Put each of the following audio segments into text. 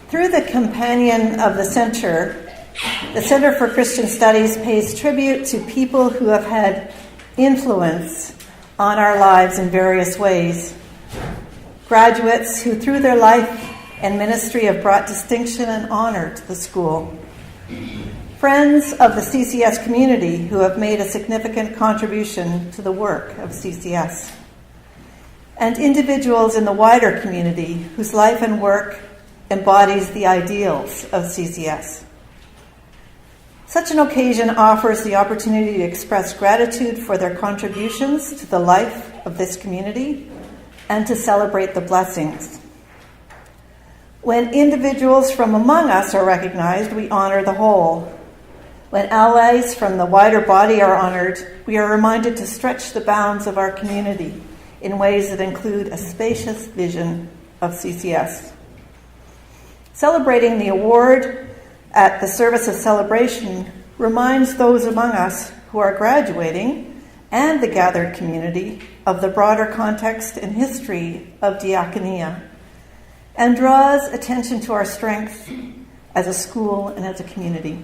Through the companion of the Center for Christian Studies pays tribute to people who have had influence on our lives in various ways. Graduates who through their life and ministry have brought distinction and honor to the school. Friends of the CCS community who have made a significant contribution to the work of CCS. And individuals in the wider community whose life and work embodies the ideals of CCS. Such an occasion offers the opportunity to express gratitude for their contributions to the life of this community and to celebrate the blessings. When individuals from among us are recognized, we honor the whole. When allies from the wider body are honored, we are reminded to stretch the bounds of our community in ways that include a spacious vision of CCS. Celebrating the award at the service of celebration reminds those among us who are graduating and the gathered community of the broader context and history of diaconia, and draws attention to our strength as a school and as a community.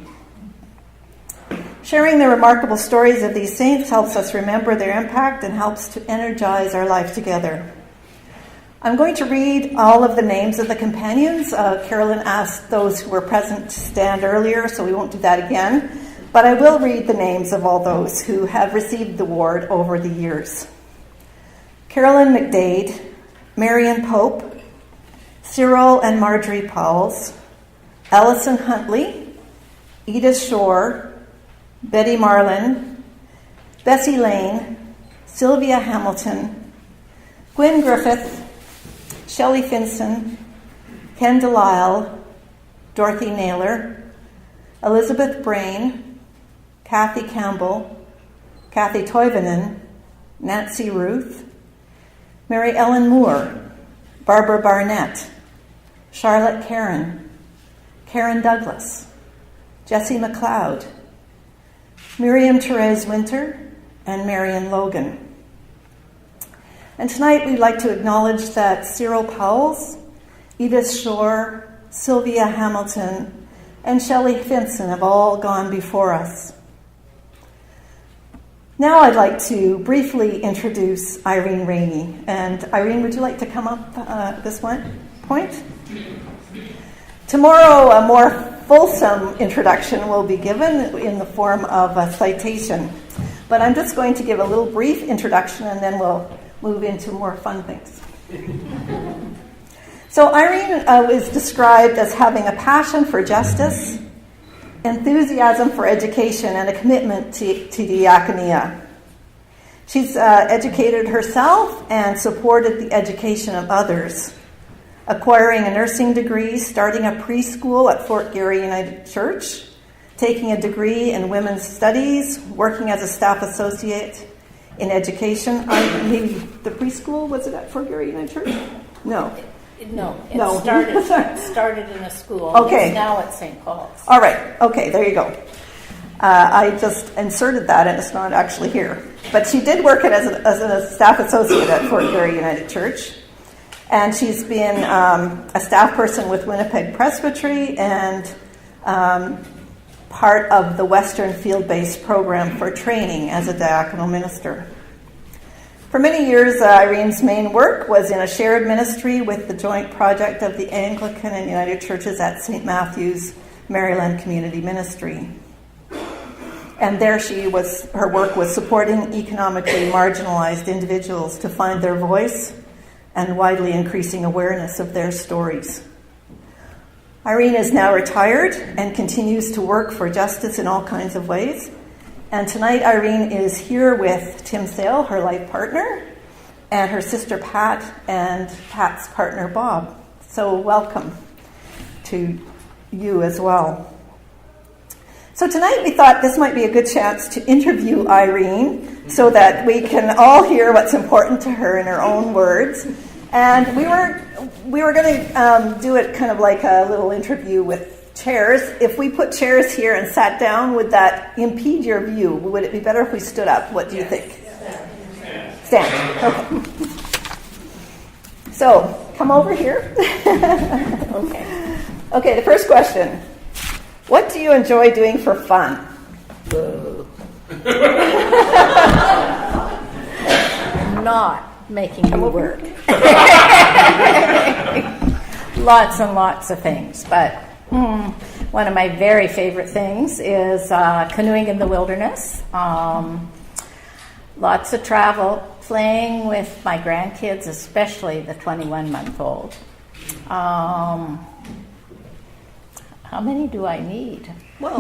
Sharing the remarkable stories of these saints helps us remember their impact and helps to energize our life together. I'm going to read all of the names of the companions. Carolyn asked those who were present to stand earlier, so we won't do that again. But I will read the names of all those who have received the award over the years. Carolyn McDade, Marion Pope, Cyril and Marjorie Powles, Allison Huntley, Edith Shore, Betty Marlin, Bessie Lane, Sylvia Hamilton, Gwen Griffith, Shelley Finson, Ken Delisle, Dorothy Naylor, Elizabeth Brain, Kathy Campbell, Kathy Toivonen, Nancy Ruth, Mary Ellen Moore, Barbara Barnett, Charlotte Karen, Karen Douglas, Jessie McLeod, Miriam Therese Winter, and Marion Logan. And tonight we'd like to acknowledge that Cyril Powles, Edith Shore, Sylvia Hamilton, and Shelley Finson have all gone before us. Now I'd like to briefly introduce Irene Rainey. And Irene, would you like to come up at this point? Tomorrow, a more fulsome introduction will be given in the form of a citation. But I'm just going to give a little brief introduction and then we'll move into more fun things. So Irene is described as having a passion for justice, enthusiasm for education, and a commitment to diaconia. She's educated herself and supported the education of others, acquiring a nursing degree, starting a preschool at Fort Garry United Church, taking a degree in women's studies, working as a staff associate in education. Maybe the preschool, was it at Fort Garry United Church? No. No, it started in a school. Okay. It's now at St. Paul's. All right. Okay, there you go. I just inserted that, and it's not actually here. But she did work as a staff associate at Fort Garry United Church. And she's been a staff person with Winnipeg Presbytery and part of the Western Field-Based Program for training as a diaconal minister. For many years, Irene's main work was in a shared ministry with the joint project of the Anglican and United Churches at St. Matthew's, Maryland Community Ministry. And there her work was supporting economically marginalized individuals to find their voice and widely increasing awareness of their stories. Irene is now retired and continues to work for justice in all kinds of ways. And tonight Irene is here with Tim Sale, her life partner, and her sister Pat and Pat's partner Bob. So welcome to you as well. So tonight we thought this might be a good chance to interview Irene so that we can all hear what's important to her in her own words. And we were going to do it kind of like a little interview with chairs. If we put chairs here and sat down, would that impede your view? Would it be better if we stood up? What do you think? Stand. Okay. So come over here. Okay. Okay, the first question. What do you enjoy doing for fun? Not making you work. Lots and lots of things, but one of my very favorite things is canoeing in the wilderness. Lots of travel, playing with my grandkids, especially the 21-month-old. How many do I need? Well,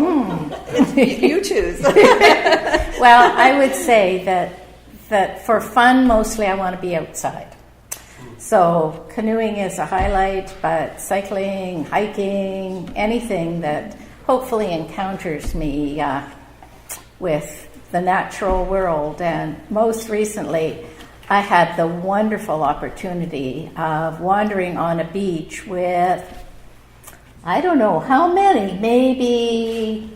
you choose. Well, I would say that for fun, mostly I want to be outside. So canoeing is a highlight, but cycling, hiking, anything that hopefully encounters me with the natural world. And most recently, I had the wonderful opportunity of wandering on a beach with, I don't know how many, maybe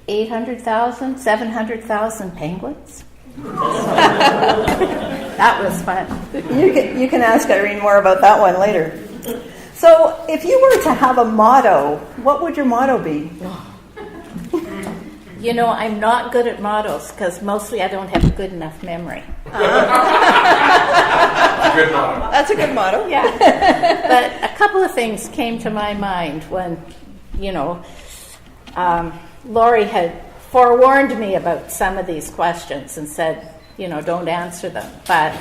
800,000, 700,000 penguins. That was fun. You can ask Irene more about that one later. So, if you were to have a motto, what would your motto be? You know, I'm not good at mottos because mostly I don't have a good enough memory. Good motto. That's a good motto. Yeah. But a couple of things came to my mind when, Lori had forewarned me about some of these questions and said, don't answer them. But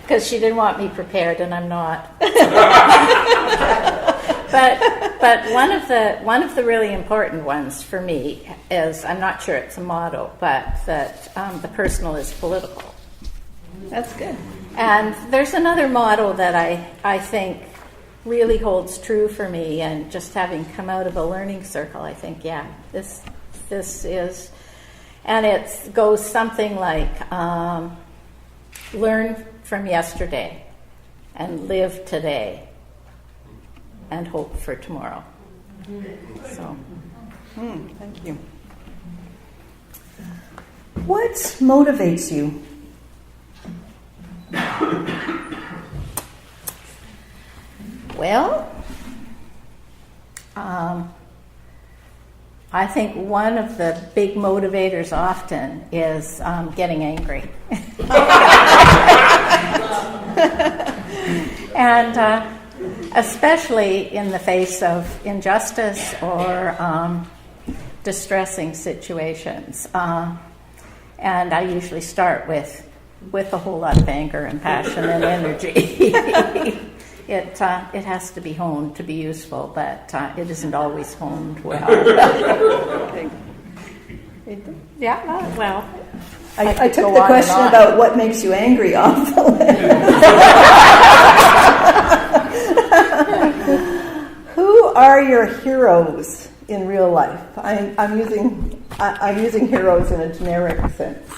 because she didn't want me prepared, and I'm not. But one of the really important ones for me is, I'm not sure it's a motto, but that the personal is political. That's good. And there's another motto that I think really holds true for me, and just having come out of a learning circle, I think, this is, and it goes something like, learn from yesterday and live today and hope for tomorrow. So, thank you. What motivates you? Well, I think one of the big motivators often is getting angry. And especially in the face of injustice or distressing situations. And I usually start with a whole lot of anger and passion and energy. It has to be honed to be useful, but it isn't always honed well. Yeah, well, I took the question about what makes you angry off the list. Who are your heroes in real life? I'm using heroes in a generic sense.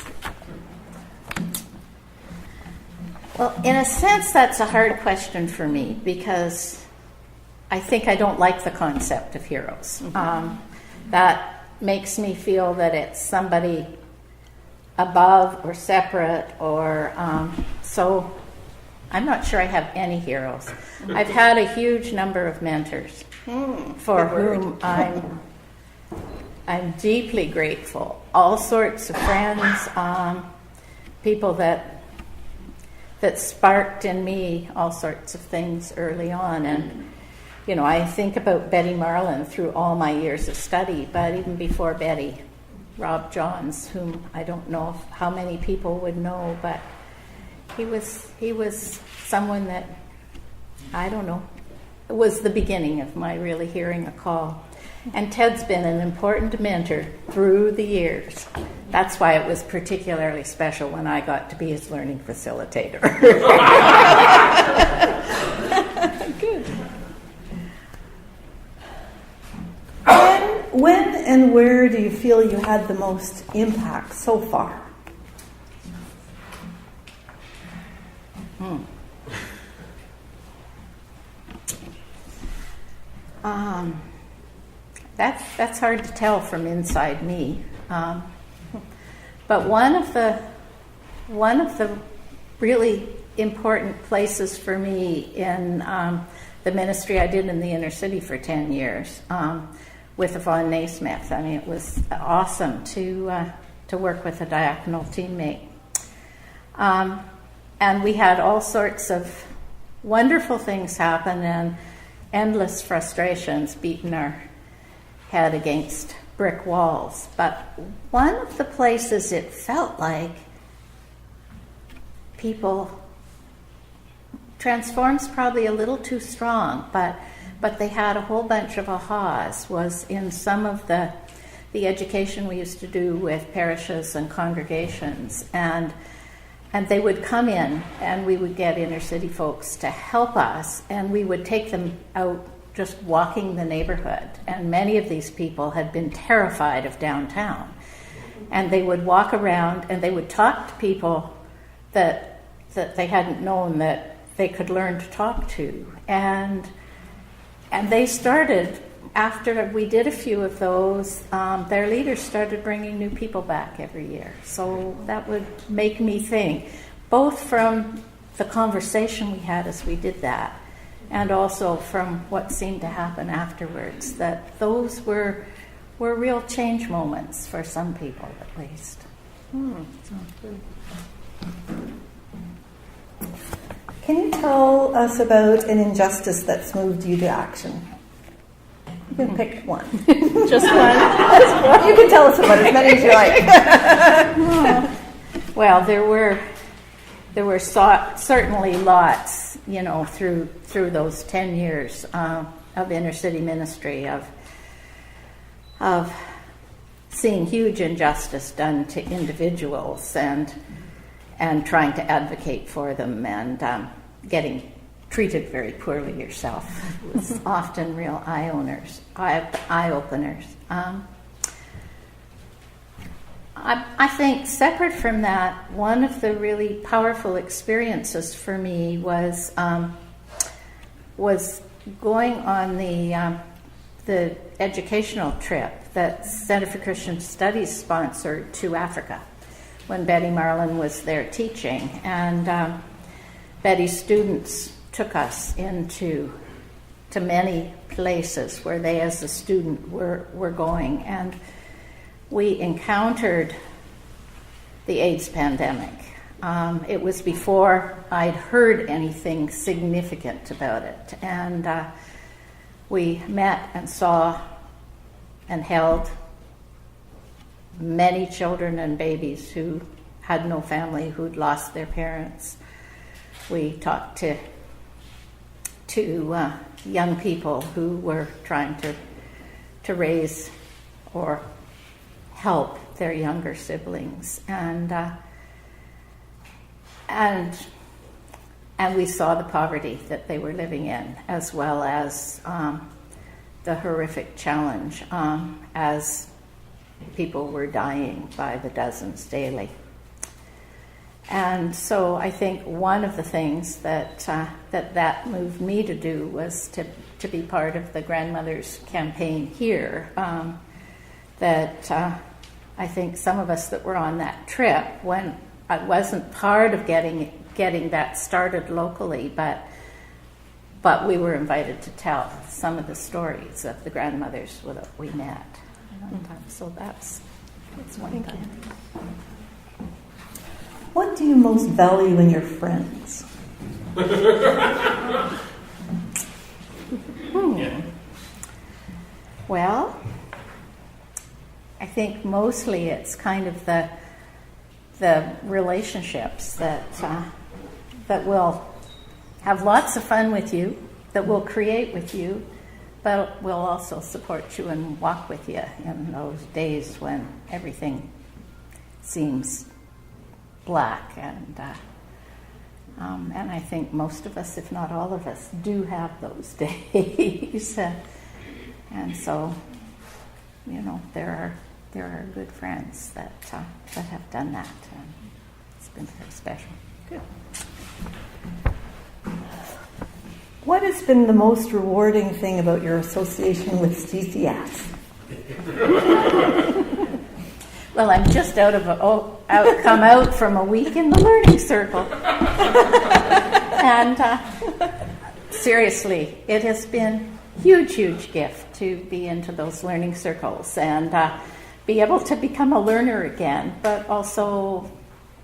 Well, in a sense, that's a hard question for me because I think I don't like the concept of heroes. That makes me feel that it's somebody above or separate, or so I'm not sure I have any heroes. I've had a huge number of mentors for whom I'm deeply grateful. All sorts of friends, people that sparked in me all sorts of things early on. And, I think about Betty Marlin through all my years of study, but even before Betty, Rob Johns, whom I don't know how many people would know, but he was someone that, I don't know, it was the beginning of my really hearing a call. And Ted's been an important mentor through the years. That's why it was particularly special when I got to be his learning facilitator. Good. When and where do you feel you had the most impact so far? That's hard to tell from inside me. But one of the really important places for me in the ministry I did in the inner city for 10 years with Yvonne Naismith. I mean, it was awesome to work with a diaconal teammate. And we had all sorts of wonderful things happen and endless frustrations beating our head against brick walls. But one of the places it felt like people, transforms probably a little too strong, but they had a whole bunch of ahas, was in some of the education we used to do with parishes and congregations. And they would come in, and we would get inner city folks to help us, and we would take them out just walking the neighborhood. And many of these people had been terrified of downtown. And they would walk around, and they would talk to people that they hadn't known that they could learn to talk to. And they started, after we did a few of those, their leaders started bringing new people back every year. So that would make me think, both from the conversation we had as we did that, and also from what seemed to happen afterwards, that those were real change moments for some people, at least. Sounds good. Can you tell us about an injustice that's moved you to action? You can pick one. Just one? You can tell us about as many as you like. Well, there were certainly lots, through those 10 years of inner city ministry, of seeing huge injustice done to individuals and trying to advocate for them, and getting treated very poorly yourself. It was often real eye-openers. I think, separate from that, one of the really powerful experiences for me was going on the educational trip that Center for Christian Studies sponsored to Africa when Betty Marlin was there teaching. And Betty's students took us into many places where they, as a student, were going. And we encountered the AIDS pandemic. It was before I'd heard anything significant about it. And we met and saw and held many children and babies who had no family, who'd lost their parents. We talked to young people who were trying to raise or help their younger siblings, and we saw the poverty that they were living in, as well as the horrific challenge as people were dying by the dozens daily. And so I think one of the things that moved me to do was to be part of the Grandmothers campaign here. That I think some of us that were on that trip, when I wasn't part of getting that started locally, but we were invited to tell some of the stories of the grandmothers that we met. So that's one thing. What do you most value in your friends? Well, I think mostly it's kind of the relationships that will have lots of fun with you, that will create with you, but will also support you and walk with you in those days when everything seems black. And I think most of us, if not all of us, do have those days. And so, there are good friends that have done that. And it's been very special. Good. What has been the most rewarding thing about your association with CCS? Well, I'm just come out from a week in the learning circle. And seriously, it has been huge gift to be into those learning circles and be able to become a learner again, but also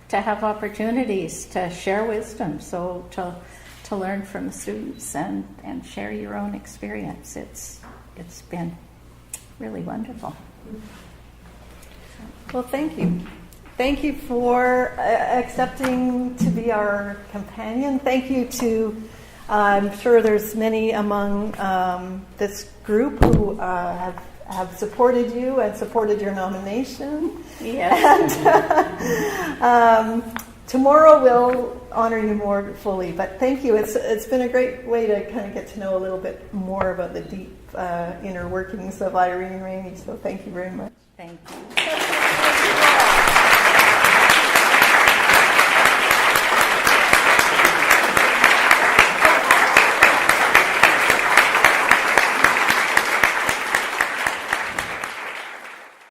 to have opportunities to share wisdom, so to learn from the students and share your own experience. It's been really wonderful. Well, thank you. Thank you for accepting to be our companion. Thank you to, I'm sure there's many among this group who have supported you and supported your nomination. Yes. And tomorrow we'll honor you more fully. But thank you. It's been a great way to kind of get to know a little bit more about the deep inner workings of Irene Rainey. So thank you very much. Thank you.